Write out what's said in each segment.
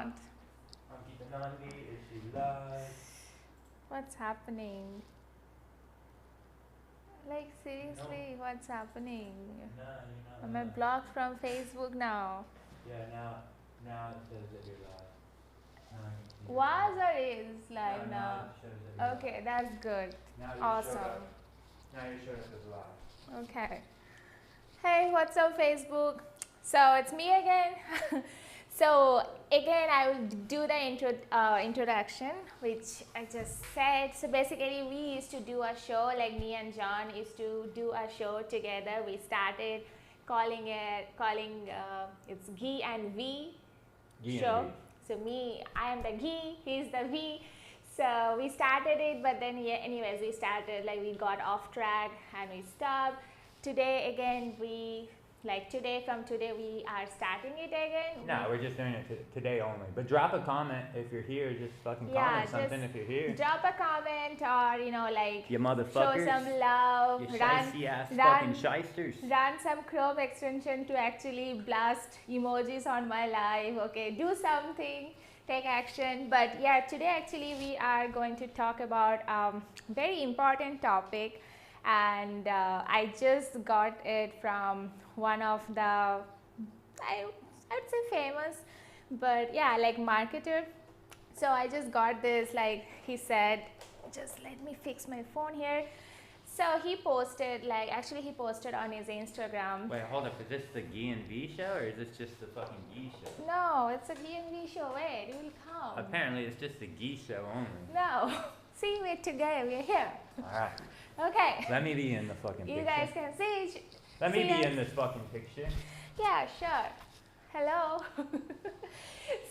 not? I'm keeping on me. Is she live? What's happening? Like seriously, what's happening? No, you're Am not I live. blocked from Facebook now? Yeah, now it says that you're live. Now I can see you Was live. or is live Now now? it shows that you're Okay, live. that's good. Now you Awesome. showed up. Now you showed up as live. Okay. Hey, what's up, Facebook? So it's me again. So again, I will do the introduction, which I just said. So basically, we used to do a show, like me and John used to do a show together. We started calling it's G and V show. So I am the G, he's the V. So we started it, but then anyways, we started, like, we got off track and we stopped. Today again, from today we are starting it again. No, we're just doing it today only. But drop a comment if you're here. Just fucking comment something if you're here. Drop a comment, or you motherfuckers. show some love. You shicey ass fucking shysters. Run some Chrome extension to actually blast emojis on my live. Okay, do something. Take action. But yeah, today actually we are going to talk about very important topic, and I just got it from one of the, I would say famous, but yeah, like marketer. So I just got this, like he said, just let me fix my phone here. So he posted, he posted on his Instagram. Wait, hold up. Is this the G&V show or is this just the fucking G show? No, it's a G&V show. Wait, it will come. Apparently it's just the G show only. No. See, we're together. We're here. Alright. Okay. Let me be in the fucking picture. You guys can see. Let me be in this fucking picture. Yeah, sure. Hello.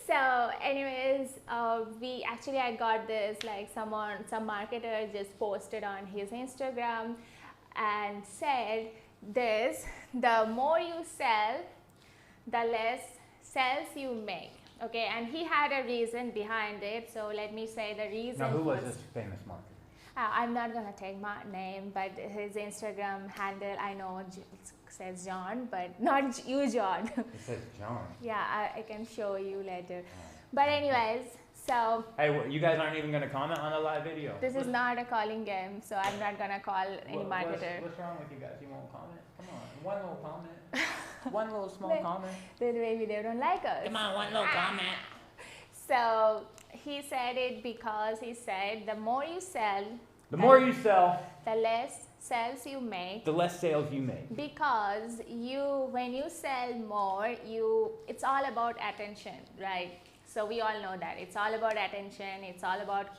So anyways, I got this, like some marketer just posted on his Instagram and said this: the more you sell, the less sales you make. Okay, and he had a reason behind it. So let me say the reason. Now, who was this famous marketer? I'm not gonna take my name, but his Instagram handle, I know says John, but not you, John. It says John. Yeah, I can show you later. But anyways, so. Hey, you guys aren't even gonna comment on the live video? This is not a calling game, so I'm not gonna call any marketer. What's wrong with you guys? You won't comment? Come on, one little comment. One little small comment. Then maybe they don't like us. Come on, one little comment. So he said it because he said the more you sell, the more you sell, the less sales you make. The less sales you make. Because when you sell more, it's all about attention, right? So we all know that it's all about attention. It's all about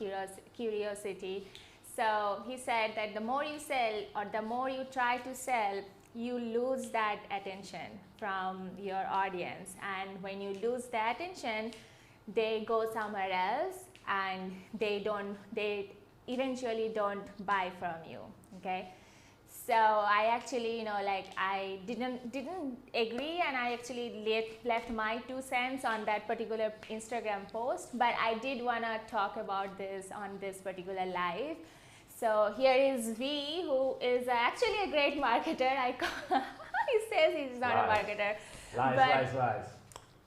curiosity. So he said that the more you sell, or the more you try to sell, you lose that attention from your audience. And when you lose the attention, they go somewhere else, and they eventually don't buy from you. Okay, so I actually, I didn't agree, and I actually left my 2 cents on that particular Instagram post, but I did want to talk about this on this particular live. So here is V, who is actually a great marketer. He says he's not a marketer.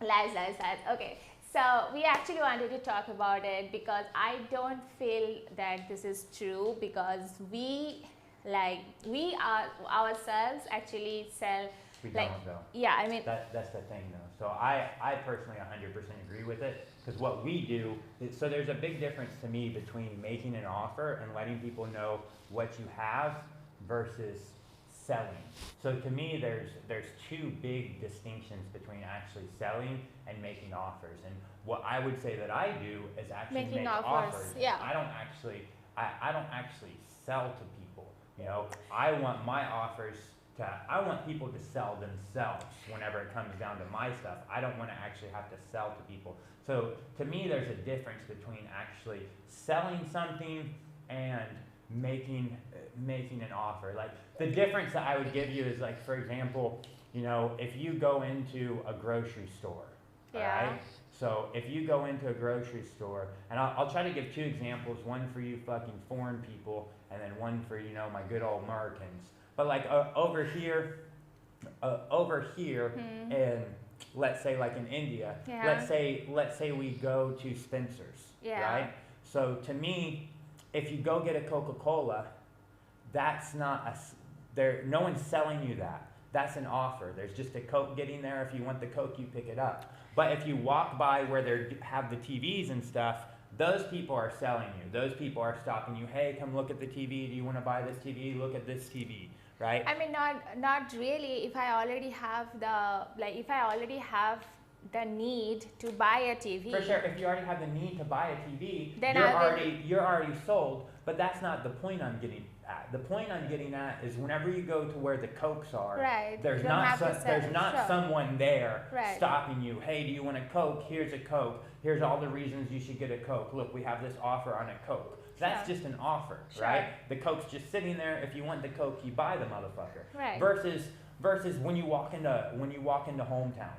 Lies. Okay. So we actually wanted to talk about it because I don't feel that this is true, because we ourselves actually sell. We don't though. Yeah, I mean. That's the thing though. So I personally 100% agree with it, because what we do is, so there's a big difference to me between making an offer and letting people know what you have versus selling. So to me, there's 2 big distinctions between actually selling and making offers. And what I would say that I do is actually make offers. Yeah. I don't actually sell to people. I want my offers I want people to sell themselves whenever it comes down to my stuff. I don't want to actually have to sell to people. So to me, there's a difference between actually selling something and making an offer. Like, the difference that I would give you is, like, for example, if you go into a grocery store, yeah. Right? So if you go into a grocery store, and I'll try to give 2 examples, one for you fucking foreign people, and then one for, my good old Americans. But like over here in let's say like in India, Yeah. let's say we go to Spencer's, Yeah. right? So to me, if you go get a Coca-Cola, that's not no one's selling you that. That's an offer. There's just a Coke getting there. If you want the Coke, you pick it up. But if you walk by where they have the TVs and stuff, those people are selling you. Those people are stopping you. Hey, come look at the TV. Do you want to buy this TV? Look at this TV, right? I mean, not really. If I already have the need to buy a TV. For sure, if you already have the need to buy a TV, then you're already sold. But that's not the point I'm getting at. The point I'm getting at is whenever you go to where the Cokes are, right. there's not someone there stopping you. Hey, do you want a Coke? Here's a Coke. Here's all the reasons you should get a Coke. Look, we have this offer on a Coke. That's just an offer, right? The Coke's just sitting there. If you want the Coke, you buy the motherfucker. Right. Versus when you walk into hometown.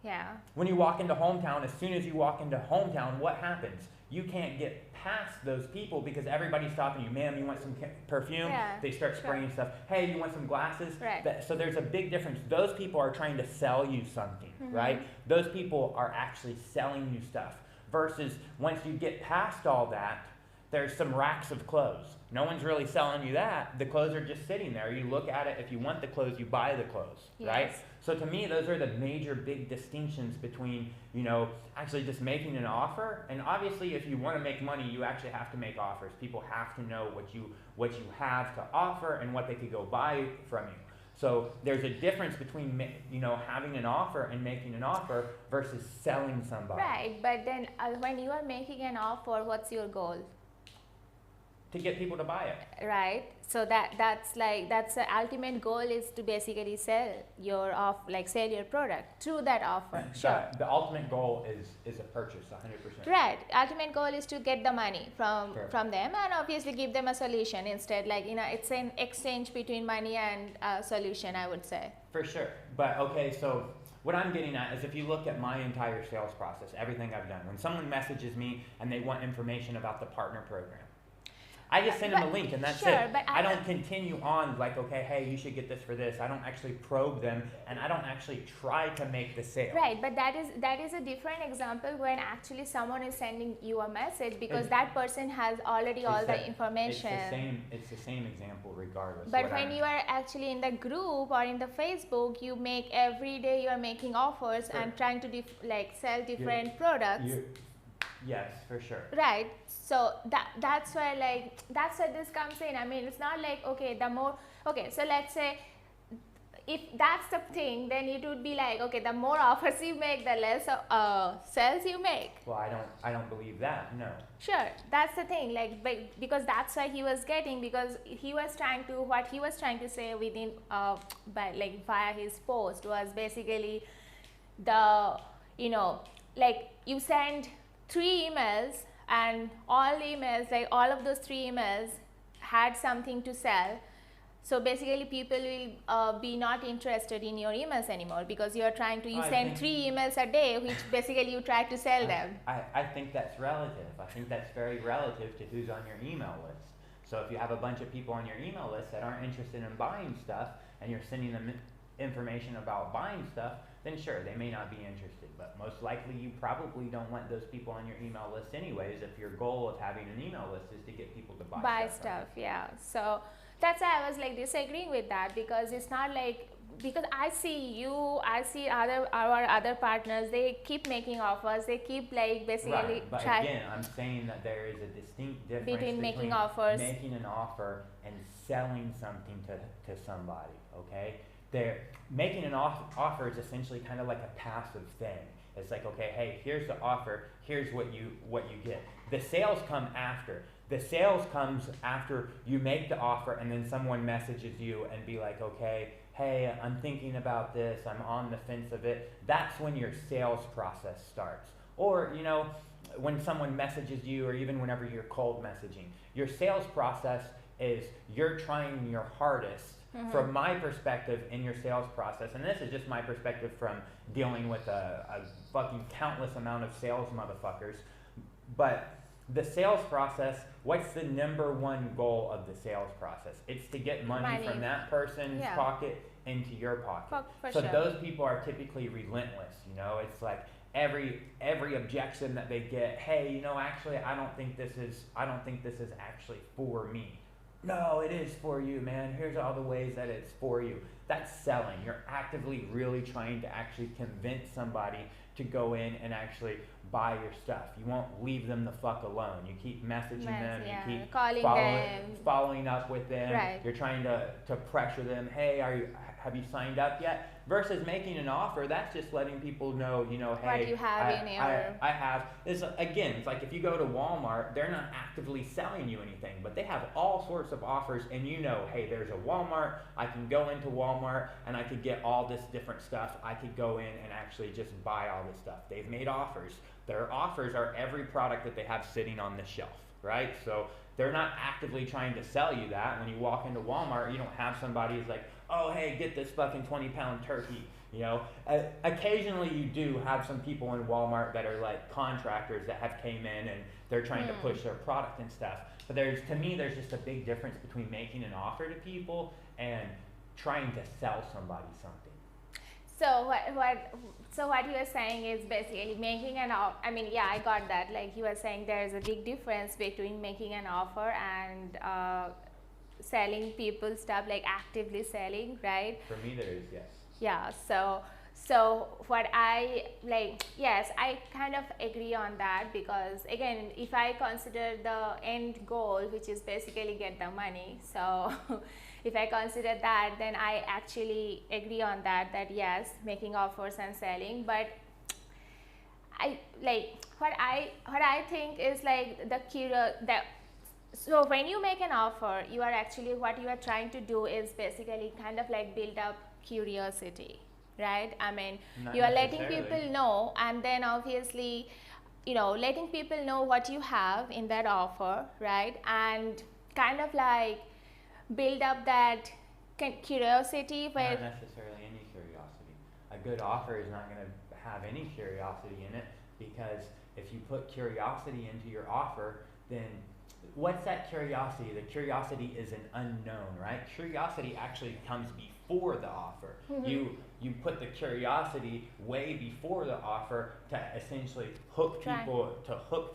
Yeah. When you walk into hometown, as soon as you walk into hometown, what happens? You can't get past those people because everybody's stopping you. Ma'am, you want some perfume? Yeah, they start spraying stuff. Hey, you want some glasses? Right. So there's a big difference. Those people are trying to sell you something, right? Those people are actually selling you stuff. Versus once you get past all that, there's some racks of clothes. No one's really selling you that. The clothes are just sitting there. You look at it. If you want the clothes, you buy the clothes, right? So to me, those are the major big distinctions between, actually just making an offer. And obviously, if you want to make money, you actually have to make offers. People have to know what you have to offer and what they could go buy from you. So there's a difference between, having an offer and making an offer versus selling somebody. Right, but then when you are making an offer, what's your goal? To get people to buy it. Right. So that's the ultimate goal is to basically sell your product through that offer. Sure. The ultimate goal is a purchase, 100%. Right. Ultimate goal is to get the money from them and obviously give them a solution instead. It's an exchange between money and solution, I would say. For sure. But okay, so what I'm getting at is if you look at my entire sales process, everything I've done, when someone messages me and they want information about the partner program, I just send them a link and that's it. But I don't continue on like, okay, hey, you should get this for this. I don't actually probe them and I don't actually try to make the sale. Right, but that is a different example when actually someone is sending you a message because that person has already all the information. It's the same example regardless. But when you are actually in the group or in the Facebook, you make every day you are making offers and trying to sell different products. Yes, for sure. Right. So that's where this comes in. I mean, it's not like, so let's say if that's the thing, then it would be like, okay, the more offers you make, the less sales you make. Well, I don't believe that. No. Sure, that's the thing. Because that's why he was getting, because what he was trying to say within via his post was basically you send 3 emails and all of those 3 emails had something to sell. So basically people will be not interested in your emails anymore because you send 3 emails a day, which basically you try to sell them. I think that's relative. I think that's very relative to who's on your email list. So if you have a bunch of people on your email list that aren't interested in buying stuff and you're sending them information about buying stuff, then sure, they may not be interested. But most likely you probably don't want those people on your email list anyways if your goal of having an email list is to get people to buy stuff. Yeah. So that's why I was disagreeing with that because it's not because I see our other partners, they keep making offers, they keep basically right. But again, I'm saying that there is a distinct difference between making an offer and selling something to somebody, okay? Making an offer is essentially kind of like a passive thing. It's like, okay, hey, here's the offer, here's what you get. The sales come after. The sales comes after you make the offer and then someone messages you and be like, okay, hey, I'm thinking about this, I'm on the fence of it. That's when your sales process starts. Or, when someone messages you or even whenever you're cold messaging, your sales process is you're trying your hardest. From my perspective in your sales process, and this is just my perspective from dealing with a fucking countless amount of sales motherfuckers, but the sales process, what's the number one goal of the sales process? It's to get money from that person's pocket into your pocket. For So sure. those people are typically relentless, you know. It's like every objection that they get, hey, you know, actually I don't think this is actually for me. No, it is for you, man. Here's all the ways that it's for you. That's selling. You're actively really trying to actually convince somebody to go in and actually buy your stuff. You won't leave them the fuck alone. You keep messaging them, Yeah. you keep Calling them. following up with them. Right. You're trying to pressure them, hey, have you signed up yet? Versus making an offer, that's just letting people know, you know, hey, What you have in your... I have. It's like if you go to Walmart, they're not actively selling you anything, but they have all sorts of offers, and you know, hey, there's a Walmart. I can go into Walmart and I could get all this different stuff. I could go in and actually just buy all this stuff. They've made offers. Their offers are every product that they have sitting on the shelf, right? So they're not actively trying to sell you that. When you walk into Walmart, you don't have somebody who's like, oh, hey, get this fucking 20-pound turkey. You know, occasionally you do have some people in Walmart that are like contractors that have came in and they're trying to push their product and stuff. But to me, there's just a big difference between making an offer to people and trying to sell somebody something. So what you are saying is basically making an offer. I mean, yeah, I got that. Like you were saying, there is a big difference between making an offer and selling people stuff, like actively selling, right? For me, there is, yes. Yeah. So what I like, yes, I kind of agree on that, because again, if I consider the end goal, which is basically get the money, so if I consider that, then I actually agree on that yes, making offers and selling. But I like what I think is like so when you make an offer, you are actually, what you are trying to do is basically kind of like build up curiosity, right? I mean, Not you are letting necessarily. people know, and then obviously, you know, letting people know what you have in that offer, right? And kind of like build up that curiosity where... Not necessarily any curiosity. A good offer is not going to have any curiosity in it, because if you put curiosity into your offer, then what's that curiosity? The curiosity is an unknown, right? Curiosity actually comes before the offer. Mm-hmm. You put the curiosity way before the offer to essentially hook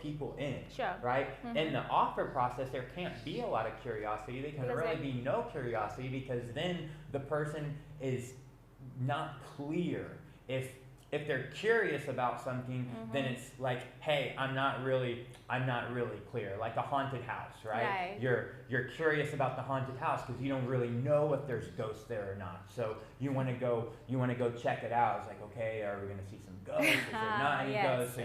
people in. Sure. Right? Mm-hmm. In the offer process, there can't be a lot of curiosity. There can really be no curiosity, because then the person is not clear. If they're curious about something, then it's like, hey, I'm not really clear. Like a haunted house, right? You're curious about the haunted house because you don't really know if there's ghosts there or not. So you want to go check it out. It's like, okay, are we going to see some ghosts? Is there not any ghosts?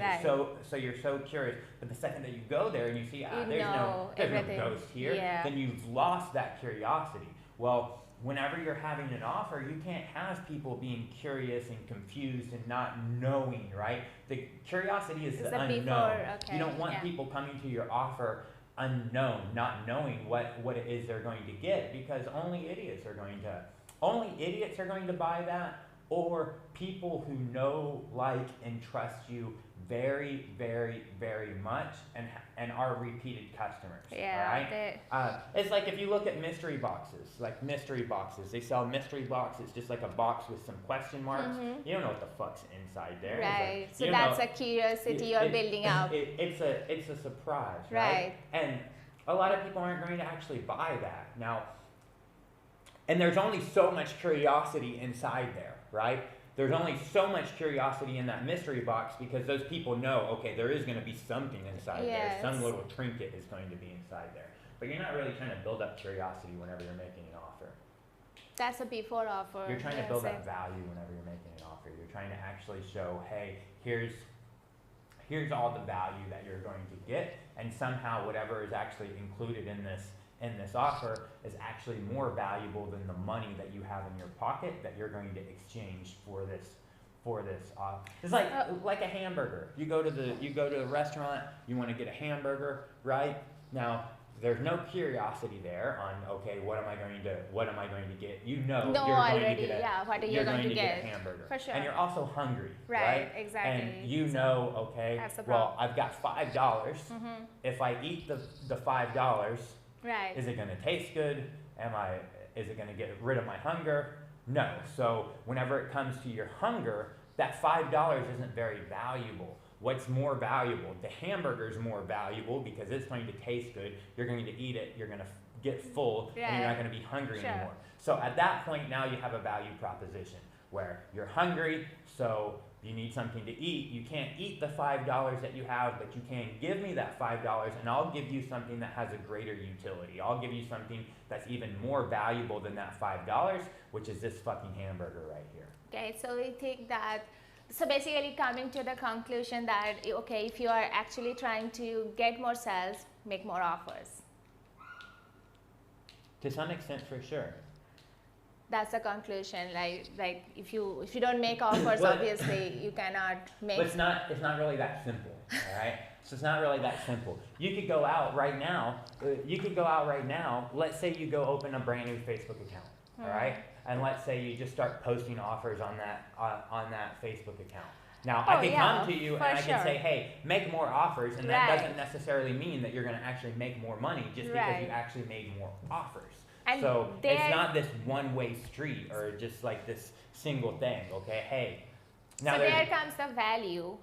So you're so curious. But the second that you go there and you see, there's no ghost here, then you've lost that curiosity. Well, whenever you're having an offer, you can't have people being curious and confused and not knowing, right? The curiosity is the unknown. You don't want people coming to your offer unknown, not knowing what it is they're going to get, because only idiots are going to buy that, or people who know, like, and trust you very, very, very much and are repeated customers. Right? It's like if you look at mystery boxes, they sell mystery boxes, just like a box with some question marks. You don't know what the fuck's inside there. Right. Like, so that's a curiosity you're building up. It's a surprise, right? And a lot of people aren't going to actually buy that. Now, and there's only so much curiosity inside there, right? There's only so much curiosity in that mystery box, because those people know, okay, there is going to be something inside there. Some little trinket is going to be inside there. But you're not really trying to build up curiosity whenever you're making an offer. That's a before offer. You're trying to build up value whenever you're making an offer. You're trying to actually show, hey, here's all the value that you're going to get, and somehow whatever is actually included in this offer is actually more valuable than the money that you have in your pocket that you're going to exchange for this offer. It's like a hamburger. You go to the restaurant, you want to get a hamburger, right? Now, there's no curiosity there on, okay, what am I going to get? You know, no, you're already, going to get what are you you're going to get a hamburger. For sure. And you're also hungry, right? Exactly. And you know, okay, well, I've got $5. If I eat the $5, right, is it going to taste good? Is it going to get rid of my hunger? No. So whenever it comes to your hunger, that $5 isn't very valuable. What's more valuable? The hamburger is more valuable because it's going to taste good. You're going to eat it. You're going to get full, and you're not going to be hungry anymore. So at that point, now you have a value proposition where you're hungry, so you need something to eat. You can't eat the $5 that you have, but you can give me that $5 and I'll give you something that has a greater utility. I'll give you something that's even more valuable than that $5, which is this fucking hamburger right here. Okay, so we think that, so basically coming to the conclusion that, okay, if you are actually trying to get more sales, make more offers. To some extent, for sure. That's the conclusion. Like if you don't make offers, well, obviously you cannot make. But it's not really that simple, all right? So it's not really that simple. You could go out right now. Let's say you go open a brand new Facebook account, all right? And let's say you just start posting offers on that Facebook account. Now, I can come to you and I can say, hey, make more offers, and that doesn't necessarily mean that you're going to actually make more money just because you actually made more offers. And so it's not this one-way street or just like this single thing, okay? Hey. Now so there comes the value.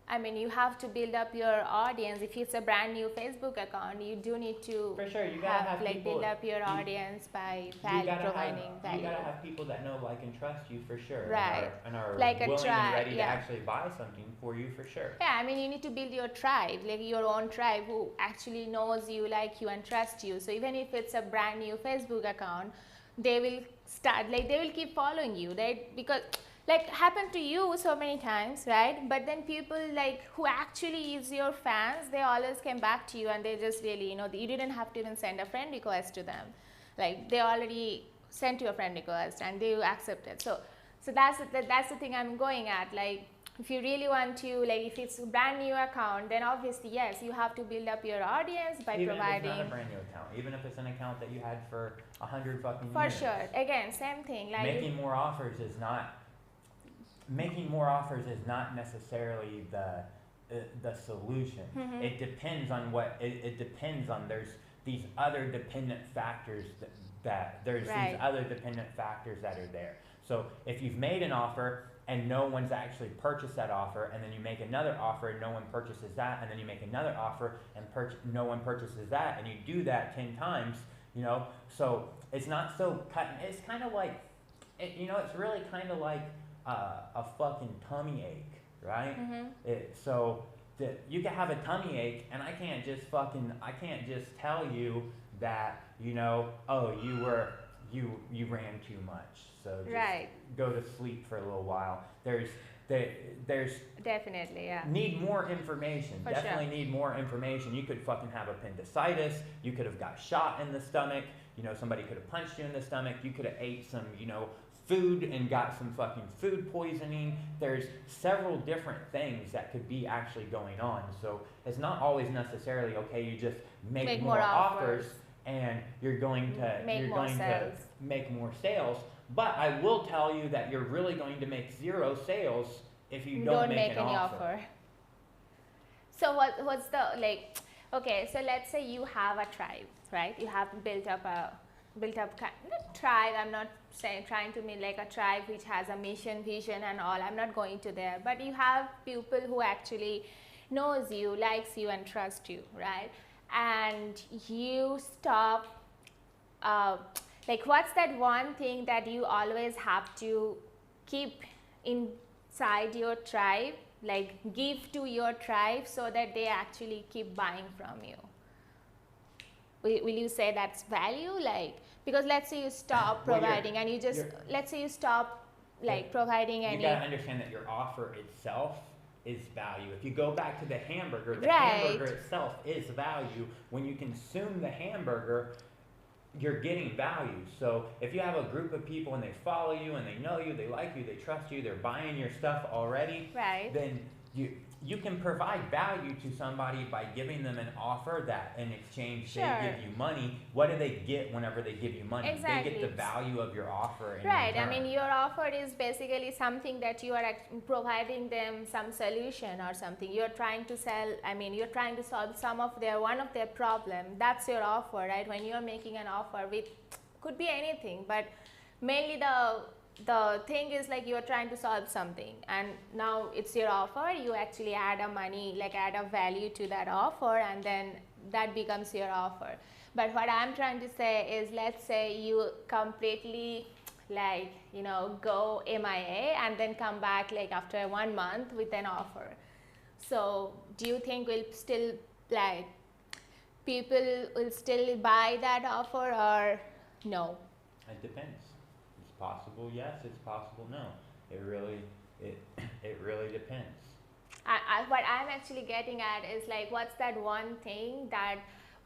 I mean, you have to build up your audience. If it's a brand new Facebook account, you do need to for sure, you gotta have like people, build up your audience by providing value. You gotta have people that know, like, and trust you for sure, right? And are like willing and ready to actually buy something for you for sure. Yeah, I mean, you need to build your tribe, like your own tribe who actually knows you, like you, and trust you. So even if it's a brand new Facebook account, they will start, like they will keep following you, right? Because like happened to you so many times, right? But then people like who actually is your fans, they always came back to you and they just really, you didn't have to even send a friend request to them. Like they already sent you a friend request and they accepted. So that's the thing I'm going at. Like if you really want to, like if it's a brand new account, then obviously yes, you have to build up your audience by providing. Even if it's not a brand new account, even if it's an account that you had for 100 fucking years. For sure. Again, same thing. Like making more offers is not necessarily the solution. Mm-hmm. It depends on what it depends on. There's these other dependent factors these other dependent factors that are there. So if you've made an offer and no one's actually purchased that offer, and then you make another offer and no one purchases that, and then you make another offer and no one purchases that, and you do that 10 times, so it's not so cut. It's kind of like, it's really kind of like a fucking tummy ache, right? Mm-hmm. You can have a tummy ache, and I can't just tell you that, oh, you ran too much, so just go to sleep for a little while. There's definitely, yeah. Need more information. Definitely need more information. You could fucking have appendicitis. You could have got shot in the stomach. Somebody could have punched you in the stomach. You could have ate some, food and got some fucking food poisoning. There's several different things that could be actually going on. So it's not always necessarily okay. You just make more offers and you're going to make more sales. But I will tell you that you're really going to make 0 sales if you don't make any offer. So what's the okay, so let's say you have a tribe, right? You have built up tribe. I'm not trying to mean like a tribe which has a mission, vision and all. I'm not going to there. But you have people who actually knows you, likes you and trust you, right? And you stop, what's that one thing that you always have to keep inside your tribe, like give to your tribe so that they actually keep buying from you? Will you say that's value? Because let's say you stop providing and let's say you stop providing any. You gotta understand that your offer itself is value. If you go back to the hamburger, the hamburger itself is value. When you consume the hamburger, you're getting value. So if you have a group of people and they follow you and they know you, they like you, they trust you, they're buying your stuff already, then you can provide value to somebody by giving them an offer that in exchange they give you money. What do they get whenever they give you money? Exactly. They get the value of your offer in Right. return. I mean, your offer is basically something that you are providing them some solution or something. You're trying to sell, you're trying to solve one of their problem. That's your offer, right? When you're making an offer with, could be anything, but mainly the thing is like you're trying to solve something, and now it's your offer. You actually add a money, like add a value to that offer, and then that becomes your offer. But what I'm trying to say is, let's say you completely like, you know, go MIA and then come back like after 1 month with an offer. So do you think will still like people will still buy that offer or no? It depends. It's possible yes, it's possible no. It really, it, it really depends. What I'm actually getting at is like, what's that one thing that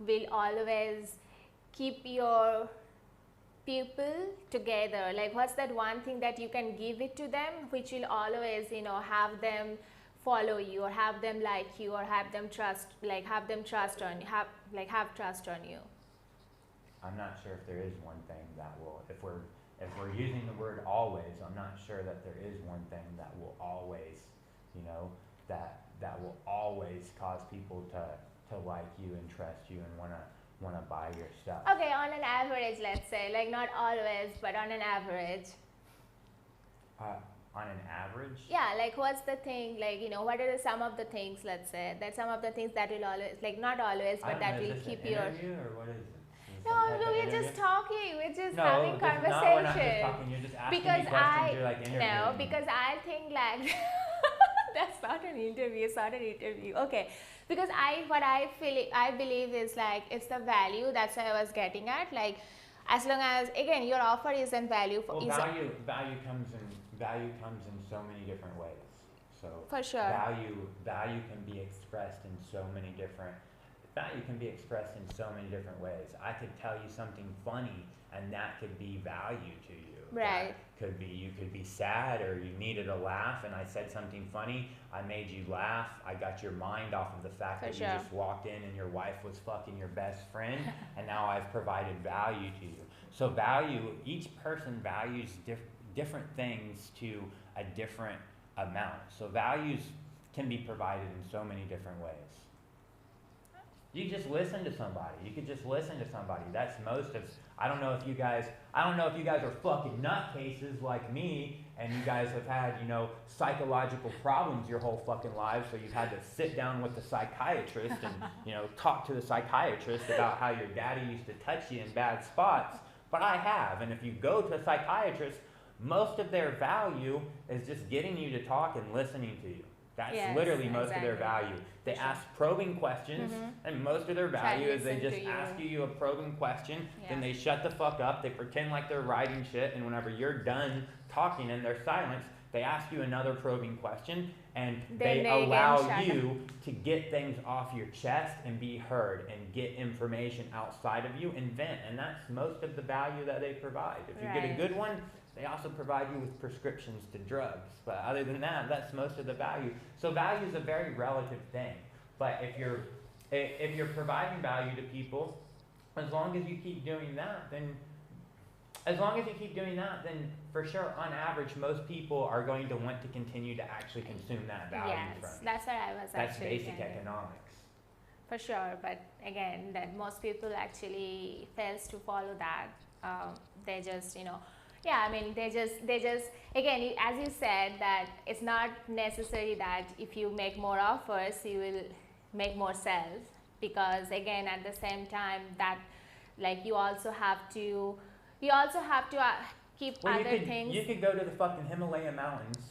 will always keep your people together? Like, what's that one thing that you can give it to them, which will always, you know, have them follow you, or have them like you, or have them trust, like have them trust on, have trust on you? I'm not sure if there is one thing that will, if we're using the word always, I'm not sure that there is one thing that will always, you know, that will always cause people to like you and trust you and wanna buy your stuff. Okay, on an average, let's say, like not always, but on an average. On an average? Yeah, like what's the thing, like, you know, what are some of the things, let's say, that some of the things that will always, like not always, but that will keep your... Interview or what is it? No, we're just talking, we're just No, having conversation. No, we're not just talking, you're just asking me questions, you're like interviewing. No, because I think like, that's not an interview, it's not an interview. Okay, because what I believe is like, it's the value, that's what I was getting at. Like, as long as, again, your offer isn't value. Well, value comes in so many different ways. So for sure. Value can be expressed in so many different ways. I could tell you something funny and that could be value to you. Right. You could be sad or you needed a laugh and I said something funny, I made you laugh, I got your mind off of the fact that you just walked in and your wife was fucking your best friend and now I've provided value to you. So value, each person values different things to a different amount. So values can be provided in so many different ways. You just listen to somebody. You could just listen to somebody. That's most of, I don't know if you guys are fucking nutcases like me and you guys have had, you know, psychological problems your whole fucking lives, so you've had to sit down with the psychiatrist and, you know, talk to the psychiatrist about how your daddy used to touch you in bad spots. But I have, and if you go to a psychiatrist, most of their value is just getting you to talk and listening to you. That's literally most of their value. They ask probing questions, and most of their value is they just ask you a probing question, then they shut the fuck up, they pretend like they're writing shit, and whenever you're done talking in their silence, they ask you another probing question, and they allow you to get things off your chest and be heard and get information outside of you and vent, and that's most of the value that they provide. If you get a good one, they also provide you with prescriptions to drugs. But other than that, that's most of the value. So value is a very relative thing. But if you're providing value to people, as long as you keep doing that, then for sure, on average, most people are going to want to continue to actually consume that value from you. That's what I was That's basic economics. For sure, but again, that most people actually fails to follow that. They just, you know, they just, again, as you said, that it's not necessary that if you make more offers, you will make more sales, because again, at the same time, that like you also have to keep other things. You could go to the fucking Himalaya mountains.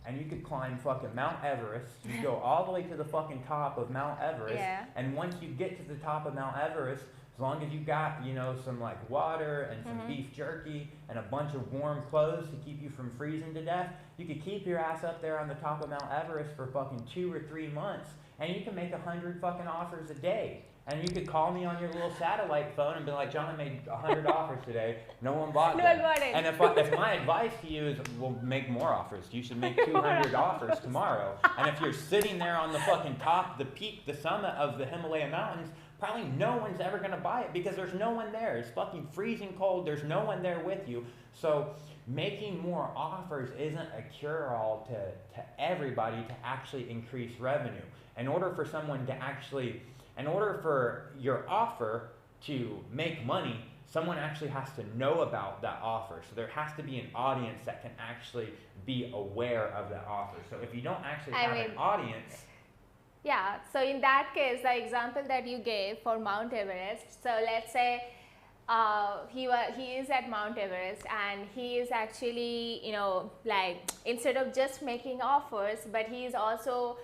And you could climb fucking Mount Everest. You go all the way to the fucking top of Mount Everest. And once you get to the top of Mount Everest, as long as you got, you know, some like water and some beef jerky and a bunch of warm clothes to keep you from freezing to death, you could keep your ass up there on the top of Mount Everest for fucking 2 or 3 months, and you can make 100 fucking offers a day. And you could call me on your little satellite phone and be like, John, I made 100 offers today. No one bought them. And if my advice to you is, well, make more offers. You should make 200 offers tomorrow. And if you're sitting there on the fucking top, the peak, the summit of the Himalaya mountains, probably no one's ever going to buy it because there's no one there. It's fucking freezing cold. There's no one there with you. So making more offers isn't a cure-all to everybody to actually increase revenue. In order for your offer to make money, someone actually has to know about that offer. So there has to be an audience that can actually be aware of that offer. So if you don't actually have an audience. Yeah, so in that case, the example that you gave for Mount Everest, so let's say he is at Mount Everest and he is actually, you know, like instead of just making offers, but he is also,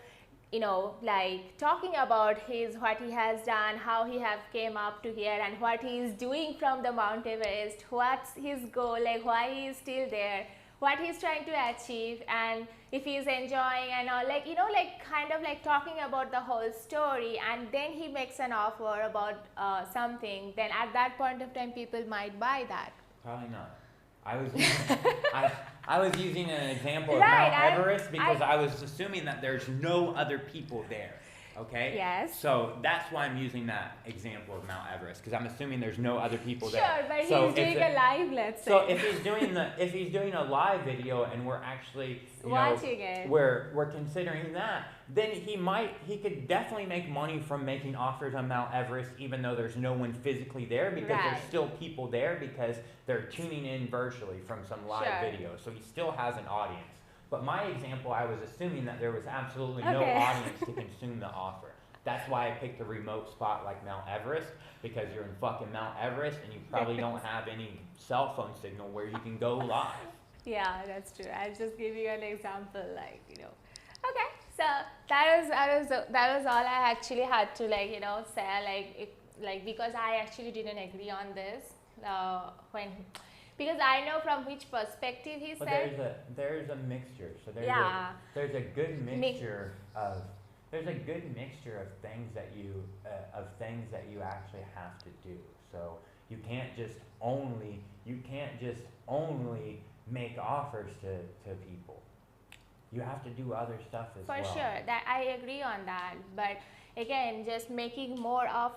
you know, like talking about what he has done, how he have came up to here, and what he is doing from the Mount Everest, what's his goal, like why he is still there, what he's trying to achieve, and if he's enjoying and all, like, you know, like kind of like talking about the whole story, and then he makes an offer about something, then at that point of time people might buy that. Probably not. I was using an example of Mount Everest because I was assuming that there's no other people there. Okay? Yes. So that's why I'm using that example of Mount Everest, because I'm assuming there's no other people there. Sure, but so he's doing a live, let's say. So if he's doing a live video and we're actually watching it, we're considering that, then he could definitely make money from making offers on Mount Everest, even though there's no one physically there, because there's still people there because they're tuning in virtually from some live video. So he still has an audience. But my example, I was assuming that there was absolutely no audience to consume the offer. That's why I picked a remote spot like Mount Everest, because you're in fucking Mount Everest and you probably don't have any cell phone signal where you can go live. Yeah, that's true. I'll just give you an example, like, you know. Okay, so that was all I actually had to, like, you know, say, because I actually didn't agree on this because I know from which perspective he said. But there's a mixture. So there's a good mixture of things that you actually have to do. So you can't just only make offers to people. You have to do other stuff as well. For sure, that I agree on that. But again, just making more of,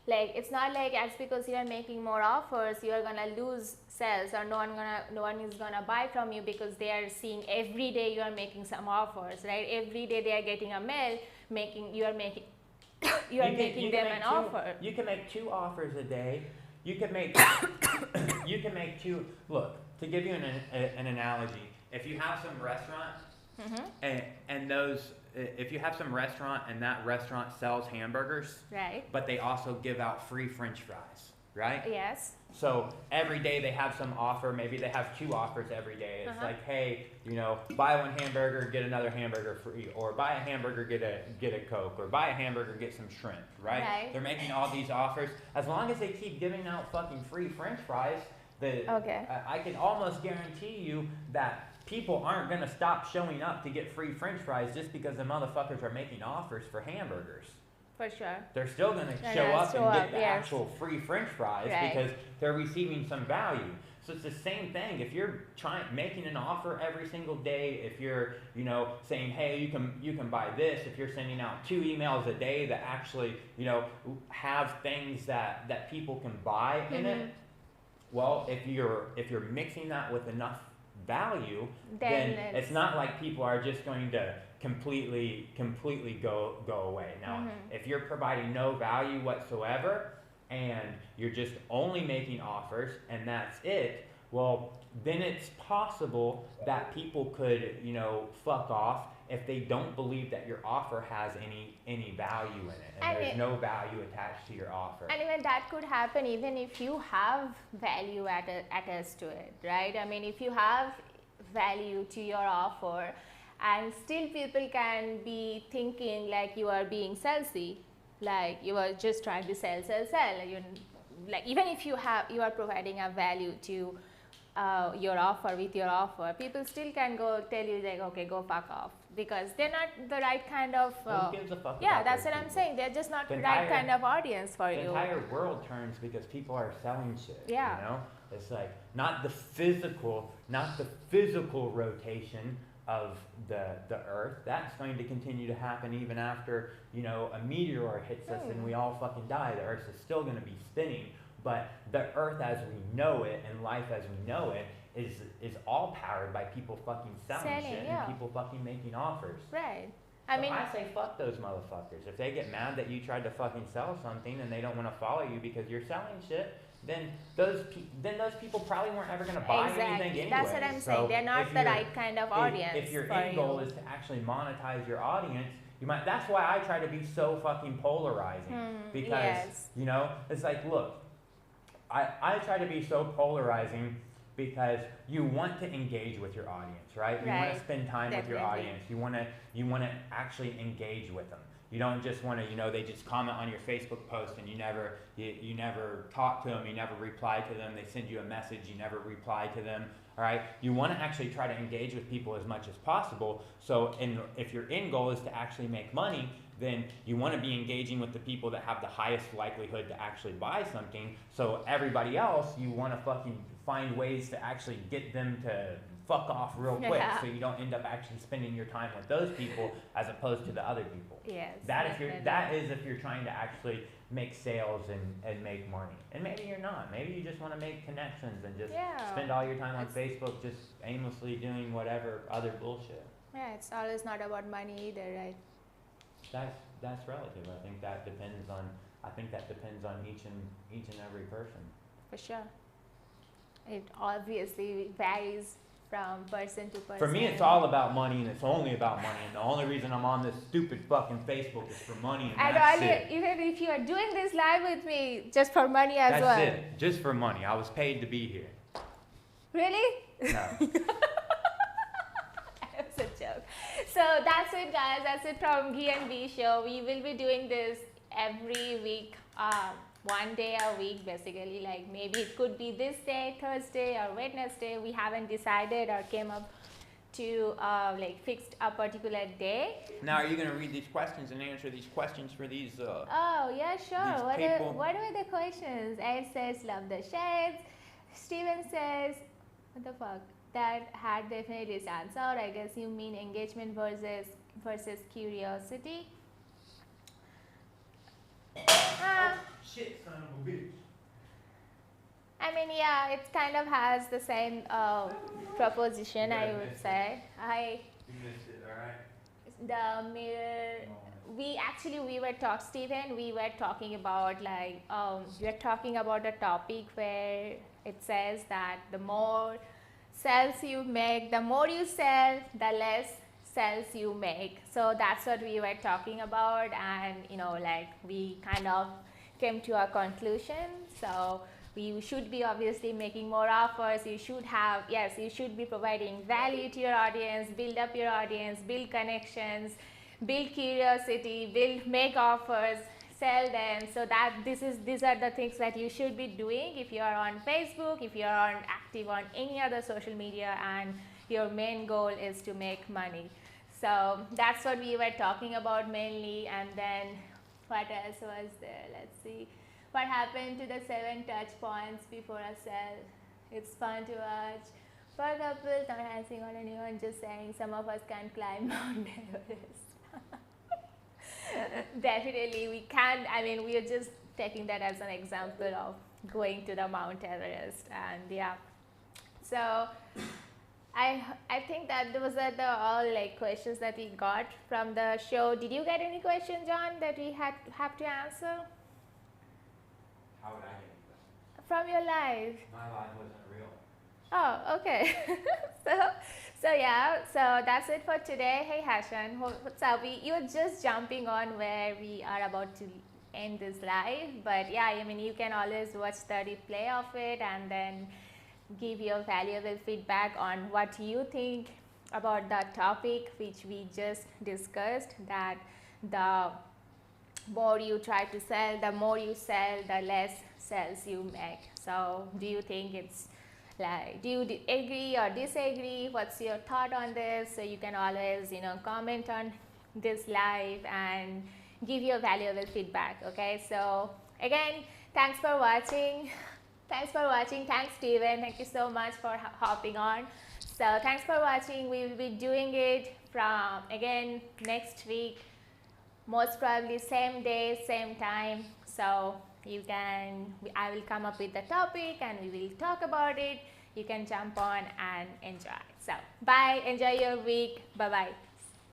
like, it's not like as because you are making more offers, you are gonna lose sales, or no one is gonna buy from you, because they are seeing every day you are making some offers, right? Every day they are getting a mail, you are making them an offer. You can make 2 offers a day. You can make two. Look, to give you an analogy, if you have some restaurant if you have some restaurant and that restaurant sells hamburgers, right? But they also give out free French fries, right? Yes. So every day they have some offer. Maybe they have 2 offers every day. It's like, hey, you know, buy 1 hamburger, get another hamburger free, or buy a hamburger, get a Coke, or buy a hamburger, get some shrimp, right? They're making all these offers. As long as they keep giving out fucking free French fries, I can almost guarantee you that people aren't going to stop showing up to get free French fries just because the motherfuckers are making offers for hamburgers. For sure. They're still going to show up and get the actual free French fries because they're receiving some value. So it's the same thing. If you're making an offer every single day, if you're, you know, saying, hey, you can buy this, if you're sending out 2 emails a day that actually, you know, have things that people can buy in it, well, if you're mixing that with enough value, then it's not like people are just going to completely go away. Now, if you're providing no value whatsoever and you're just only making offers and that's it, well, then it's possible that people could, you know, fuck off if they don't believe that your offer has any value in it, and there's no value attached to your offer. And even that could happen even if you have value attached to it, right? I mean, if you have value to your offer, and still people can be thinking like you are being salesy, like you are just trying to sell. Like even if you are providing a value to your offer with your offer, people still can go tell you like, okay, go fuck off, because they're not the right kind of who gives a fuck yeah, that's what I'm saying. They're just not the right kind of audience for you. The entire world turns because people are selling shit. Yeah. You know? It's like not the physical rotation of the earth. That's going to continue to happen even after, you know, a meteor hits us and we all fucking die. The earth is still going to be spinning. But the earth as we know it and life as we know it is all powered by people fucking selling shit and people fucking making offers. Right. I So mean, I say fuck those motherfuckers. If they get mad that you tried to fucking sell something and they don't want to follow you because you're selling shit, then those people probably weren't ever going to buy anything anyway. That's what I'm saying. They're not the right kind of audience. If your for end goal you. is to actually monetize your audience, you might. That's why I try to be so fucking polarizing because Yes. you know it's like, look, I try to be so polarizing because you want to engage with your audience, right? You want to spend time with your audience. You want to actually engage with them. You don't just want to, you know, they just comment on your Facebook post and you never talk to them, you never reply to them, they send you a message, you never reply to them, all right? You want to actually try to engage with people as much as possible. So if your end goal is to actually make money, then you want to be engaging with the people that have the highest likelihood to actually buy something. So everybody else, you want to fucking find ways to actually get them to fuck off real quick, so you don't end up actually spending your time with those people as opposed to the other people. Yes. That is if you're trying to actually make sales and make money. And maybe you're not. Maybe you just want to make connections and just spend all your time on Facebook just aimlessly doing whatever other bullshit. Yeah, it's always not about money either, right? That's relative. I think that depends on each and every person. For sure. It obviously varies from person to person. For me, it's all about money, and it's only about money. And the only reason I'm on this stupid fucking Facebook is for money, and that's it. Even if you are doing this live with me, just for money as well. That's it. Just for money. I was paid to be here. Really? No. It's a joke. So that's it, guys. That's it from G&B show. We will be doing this every week. One day a week, basically. Like maybe it could be this day, Thursday or Wednesday. We haven't decided or came up to fixed a particular day. Now, are you gonna read these questions and answer these questions for these? Oh yeah, sure. What are the questions? Ed says love the shades. Steven says, what the fuck? That had definitely stands out. I guess you mean engagement versus curiosity. Shit, son of a bitch. I mean, yeah, it kind of has the same proposition, I would say. You missed it, alright? The mirror. We were talking about we were talking about a topic where it says that the more sales you make, the more you sell, the less sales you make. So that's what we were talking about, and we kind of came to a conclusion. So you should be obviously making more offers. You should be providing value to your audience, build up your audience, build connections, build curiosity, make offers, sell them. So these are the things that you should be doing if you are on Facebook, if you are active on any other social media, and your main goal is to make money. So that's what we were talking about mainly. And then what else was there? Let's see. What happened to the 7 touch points before a sell? It's fun to watch. For couples, not answering on anyone, just saying some of us can't climb Mount Everest. Definitely we can. I mean, we are just taking that as an example of going to the Mount Everest. And yeah, so I think that those are all questions that we got from the show. Did you get any questions, John, that we have to answer? How would I get any questions? From your live. My live wasn't real. Oh, okay. So that's it for today. Hey Hashan, what's up? You're just jumping on where we are about to end this live, but yeah, I mean, you can always watch the replay of it and then give your valuable feedback on what you think about the topic which we just discussed, that the more you try to sell, the more you sell, the less sales you make. So do you think it's do you agree or disagree? What's your thought on this? So you can always comment on this live and give your valuable feedback. Okay, so again, thanks for watching. Thanks, Steven. Thank you so much for hopping on. So thanks for watching. We will be doing it from again next week, most probably same day, same time. So I will come up with the topic and we will talk about it. You can jump on and enjoy. So bye, enjoy your week. Bye bye.